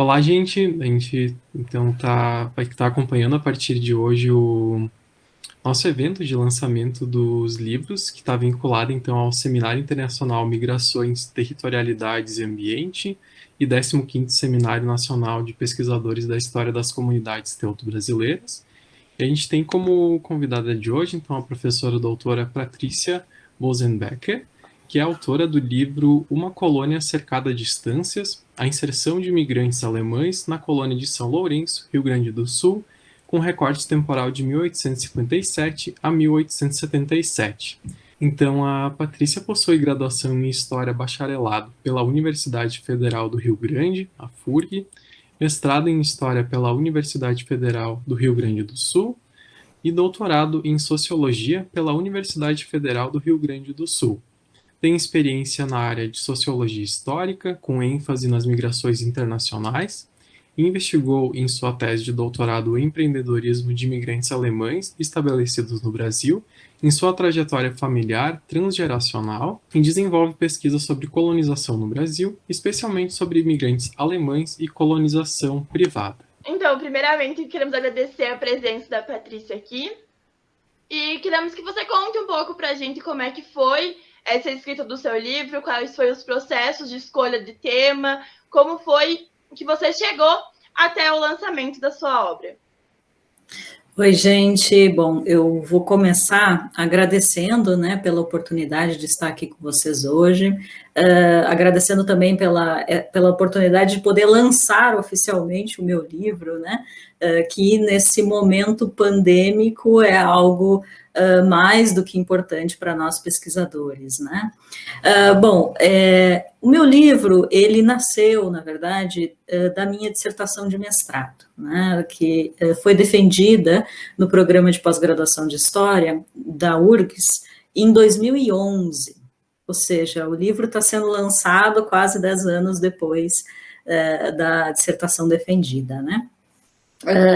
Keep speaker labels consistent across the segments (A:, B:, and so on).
A: Olá, gente. A gente então vai estar acompanhando a partir de hoje o nosso evento de lançamento dos livros, que está vinculado então ao Seminário Internacional Migrações, Territorialidades e Ambiente e 15º Seminário Nacional de Pesquisadores da História das Comunidades Teuto-Brasileiras. E a gente tem como convidada de hoje, então, a professora doutora Patrícia Bosenbecker, que é autora do livro Uma Colônia Cercada de Estâncias, a inserção de imigrantes alemães na colônia de São Lourenço, Rio Grande do Sul, com recorte temporal de 1857 a 1877. Então, a Patrícia possui graduação em História Bacharelado pela Universidade Federal do Rio Grande, a FURG, mestrado em História pela Universidade Federal do Rio Grande do Sul e doutorado em Sociologia pela Universidade Federal do Rio Grande do Sul. Tem experiência na área de Sociologia Histórica, com ênfase nas migrações internacionais, e investigou em sua tese de doutorado o empreendedorismo de imigrantes alemães estabelecidos no Brasil, em sua trajetória familiar transgeracional, e desenvolve pesquisas sobre colonização no Brasil, especialmente sobre imigrantes alemães e colonização privada.
B: Então, primeiramente, queremos agradecer a presença da Patrícia aqui e queremos que você conte um pouco para a gente como é que foi essa escrita do seu livro, quais foram os processos de escolha de tema, como foi que você chegou até o lançamento da sua obra.
C: Oi, gente. Bom, eu vou começar agradecendo, né, pela oportunidade de estar aqui com vocês hoje, agradecendo também pela oportunidade de poder lançar oficialmente o meu livro, né, que nesse momento pandêmico é algo mais do que importante para nós pesquisadores, né. O meu livro, ele nasceu, na verdade, da minha dissertação de mestrado, né, que foi defendida no programa de pós-graduação de História da URGS em 2011, ou seja, o livro está sendo lançado quase 10 anos depois da dissertação defendida, né.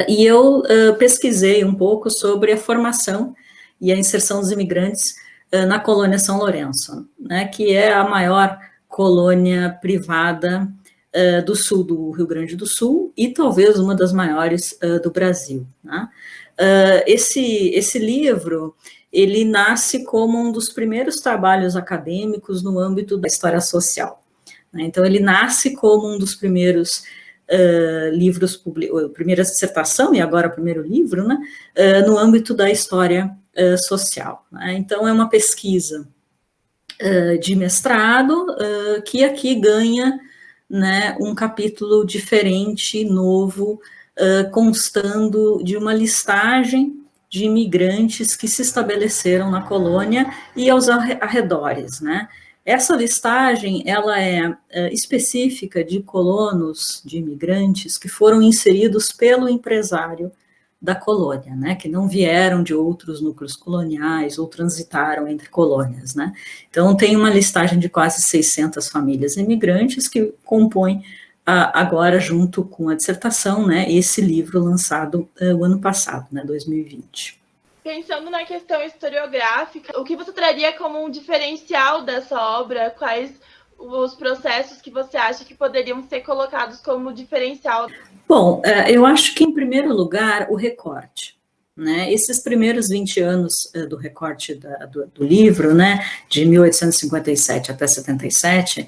C: E eu pesquisei um pouco sobre a formação e a inserção dos imigrantes na colônia São Lourenço, né, que é a maior colônia privada do sul do Rio Grande do Sul e talvez uma das maiores do Brasil, né. Esse livro, ele nasce como um dos primeiros trabalhos acadêmicos no âmbito da história social, né. Então, ele nasce como um dos primeiros livros, primeira dissertação e agora o primeiro livro, né, no âmbito da história social, né. Então, é uma pesquisa de mestrado que aqui ganha, né, um capítulo diferente, novo, constando de uma listagem de imigrantes que se estabeleceram na colônia e aos arredores, né. Essa listagem, ela é específica de colonos, de imigrantes, que foram inseridos pelo empresário da colônia, né, que não vieram de outros núcleos coloniais ou transitaram entre colônias, né. Então, tem uma listagem de quase 600 famílias imigrantes que compõem agora, junto com a dissertação, né, esse livro lançado o ano passado, né, 2020.
B: Pensando na questão historiográfica, o que você traria como um diferencial dessa obra? Quais os processos que você acha que poderiam ser colocados como diferencial?
C: Bom, eu acho que, em primeiro lugar, o recorte, né? Esses primeiros 20 anos do recorte do livro, né, de 1857 até 77,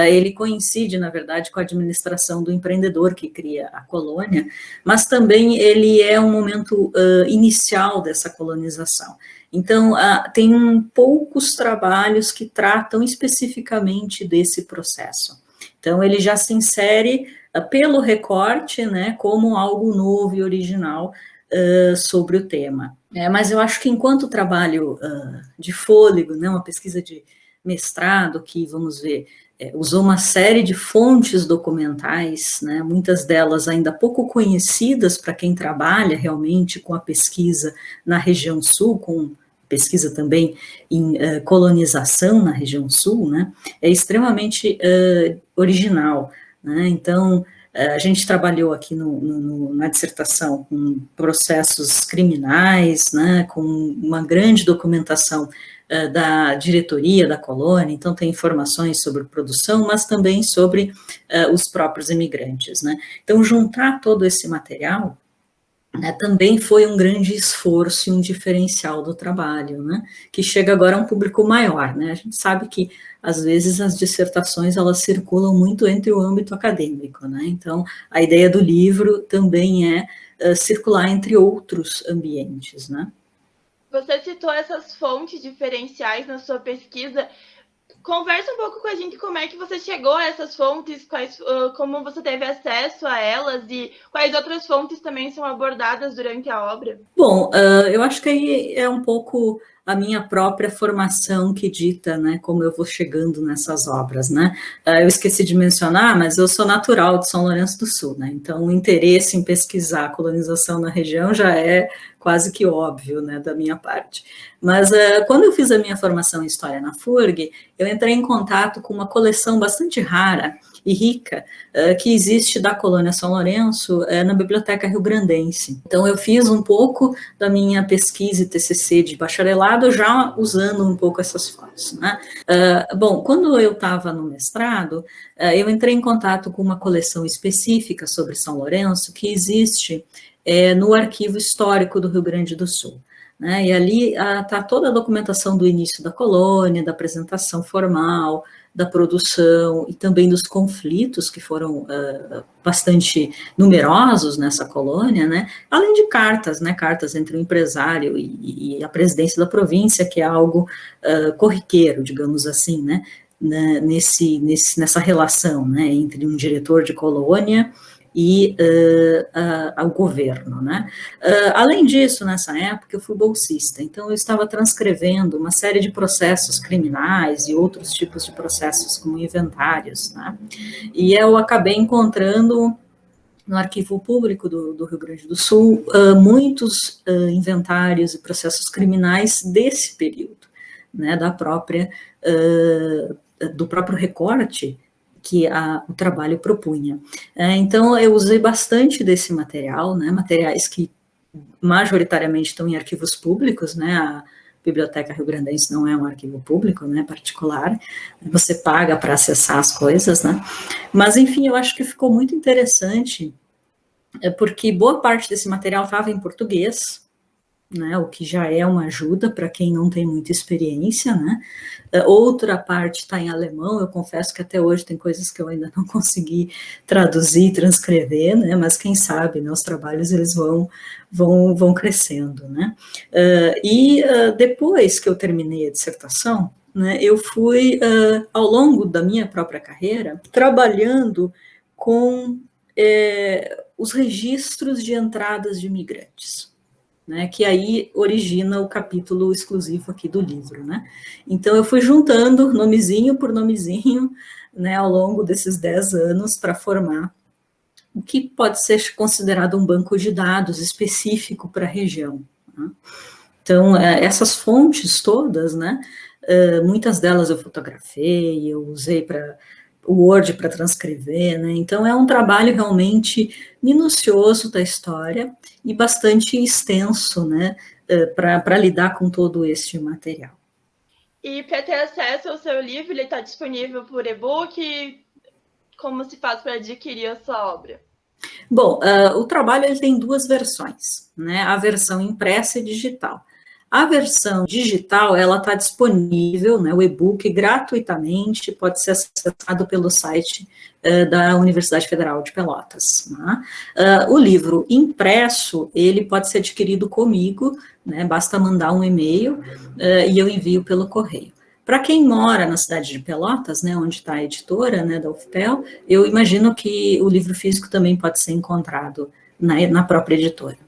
C: ele coincide, na verdade, com a administração do empreendedor que cria a colônia, mas também ele é um momento inicial dessa colonização. Então, tem poucos trabalhos que tratam especificamente desse processo. Então, ele já se insere pelo recorte, né, como algo novo e original sobre o tema. Mas eu acho que, enquanto trabalho de fôlego, né, uma pesquisa de mestrado que, vamos ver, usou uma série de fontes documentais, né, muitas delas ainda pouco conhecidas para quem trabalha realmente com a pesquisa na região sul, com pesquisa também em colonização na região sul, né, é extremamente original, né. Então, a gente trabalhou aqui na dissertação com processos criminais, né, com uma grande documentação da diretoria da colônia, então tem informações sobre produção, mas também sobre os próprios imigrantes, né? Então, juntar todo esse material, né, também foi um grande esforço e um diferencial do trabalho, né, que chega agora a um público maior, né, a gente sabe que, às vezes, as dissertações, elas circulam muito entre o âmbito acadêmico, né, então, a ideia do livro também é circular entre outros ambientes, né.
B: Você citou essas fontes diferenciais na sua pesquisa. Conversa um pouco com a gente como é que você chegou a essas fontes, como você teve acesso a elas e quais outras fontes também são abordadas durante a obra.
C: Bom, eu acho que aí é um pouco a minha própria formação que dita, né, como eu vou chegando nessas obras, né. Eu esqueci de mencionar, mas eu sou natural de São Lourenço do Sul, né, então o interesse em pesquisar a colonização na região já é quase que óbvio, né, da minha parte. Mas quando eu fiz a minha formação em História na FURG, eu entrei em contato com uma coleção bastante rara e rica que existe da colônia São Lourenço na Biblioteca Rio-Grandense. Então, eu fiz um pouco da minha pesquisa e TCC de bacharelado já usando um pouco essas fontes, né? Bom, quando eu estava no mestrado, eu entrei em contato com uma coleção específica sobre São Lourenço que existe no Arquivo Histórico do Rio Grande do Sul. Né, e ali está toda a documentação do início da colônia, da apresentação formal, da produção e também dos conflitos que foram bastante numerosos nessa colônia, né, além de cartas, né, cartas entre o empresário e a presidência da província, que é algo corriqueiro, digamos assim, né, nessa relação, né, entre um diretor de colônia e ao governo, né? Além disso, nessa época, eu fui bolsista, então eu estava transcrevendo uma série de processos criminais e outros tipos de processos, como inventários, né? E eu acabei encontrando no Arquivo Público do Rio Grande do Sul muitos inventários e processos criminais desse período, né? Do próprio recorte que o trabalho propunha. Então, eu usei bastante desse material, né, materiais que majoritariamente estão em arquivos públicos, né, a Biblioteca Rio-Grandense não é um arquivo público, né, particular, você paga para acessar as coisas, né, mas, enfim, eu acho que ficou muito interessante, porque boa parte desse material estava em português, né, o que já é uma ajuda para quem não tem muita experiência, né, outra parte está em alemão, eu confesso que até hoje tem coisas que eu ainda não consegui traduzir, transcrever, né, mas quem sabe, né, os trabalhos eles vão crescendo, né, depois que eu terminei a dissertação, né, eu fui, ao longo da minha própria carreira, trabalhando com os registros de entradas de imigrantes, né, que aí origina o capítulo exclusivo aqui do livro, né. Então, eu fui juntando nomezinho por nomezinho, né, ao longo desses 10 anos para formar o que pode ser considerado um banco de dados específico para a região, né. Então, essas fontes todas, né, muitas delas eu fotografei, eu usei o Word para transcrever, né, então é um trabalho realmente minucioso da história e bastante extenso, né, para lidar com todo este material.
B: E para ter acesso ao seu livro, ele está disponível por e-book? Como se faz para adquirir a sua obra?
C: Bom, o trabalho ele tem duas versões, né, a versão impressa e digital. A versão digital, ela está disponível, né, o e-book, gratuitamente, pode ser acessado pelo site da Universidade Federal de Pelotas. Né? O livro impresso, ele pode ser adquirido comigo, né, basta mandar um e-mail e eu envio pelo correio. Para quem mora na cidade de Pelotas, né, onde está a editora, né, da UFPEL, eu imagino que o livro físico também pode ser encontrado na própria editora.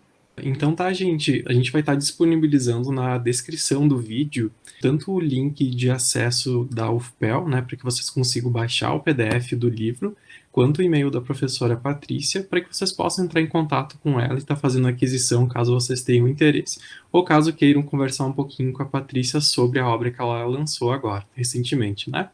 A: Então tá, gente, a gente vai estar disponibilizando na descrição do vídeo tanto o link de acesso da UFPEL, né, para que vocês consigam baixar o PDF do livro, quanto o e-mail da professora Patrícia, para que vocês possam entrar em contato com ela e estar fazendo a aquisição, caso vocês tenham interesse, ou caso queiram conversar um pouquinho com a Patrícia sobre a obra que ela lançou agora, recentemente, né?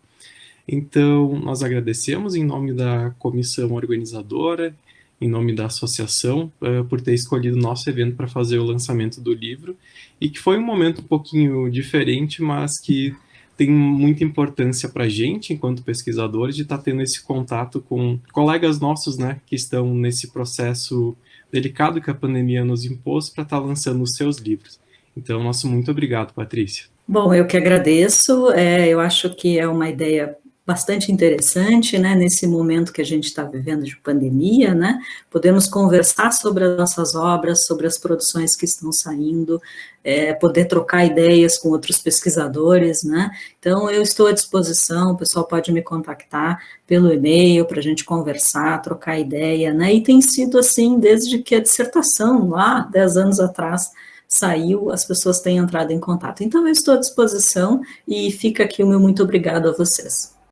A: Então, nós agradecemos em nome da comissão organizadora em nome da associação, por ter escolhido o nosso evento para fazer o lançamento do livro, e que foi um momento um pouquinho diferente, mas que tem muita importância para a gente, enquanto pesquisadores, de estar tendo esse contato com colegas nossos, né, que estão nesse processo delicado que a pandemia nos impôs para estar lançando os seus livros. Então, nosso muito obrigado, Patrícia.
C: Bom, eu que agradeço, eu acho que é uma ideia bastante interessante, né, nesse momento que a gente está vivendo de pandemia, né, podemos conversar sobre as nossas obras, sobre as produções que estão saindo, poder trocar ideias com outros pesquisadores, né, então eu estou à disposição, o pessoal pode me contactar pelo e-mail para a gente conversar, trocar ideia, né, e tem sido assim desde que a dissertação, lá 10 anos atrás, saiu, as pessoas têm entrado em contato. Então, eu estou à disposição e fica aqui o meu muito obrigado a vocês.